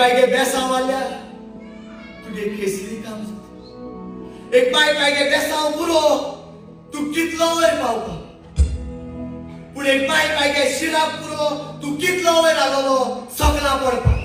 बायगे बेसांव मारल्या तुगे केसरी काम जाता. एक बायगे बेसांव पुरो तू कितलो वयर पावता. पूण एक बायगे शिराप पुरो तू कितलो वयर आलोलो सगळा पडता.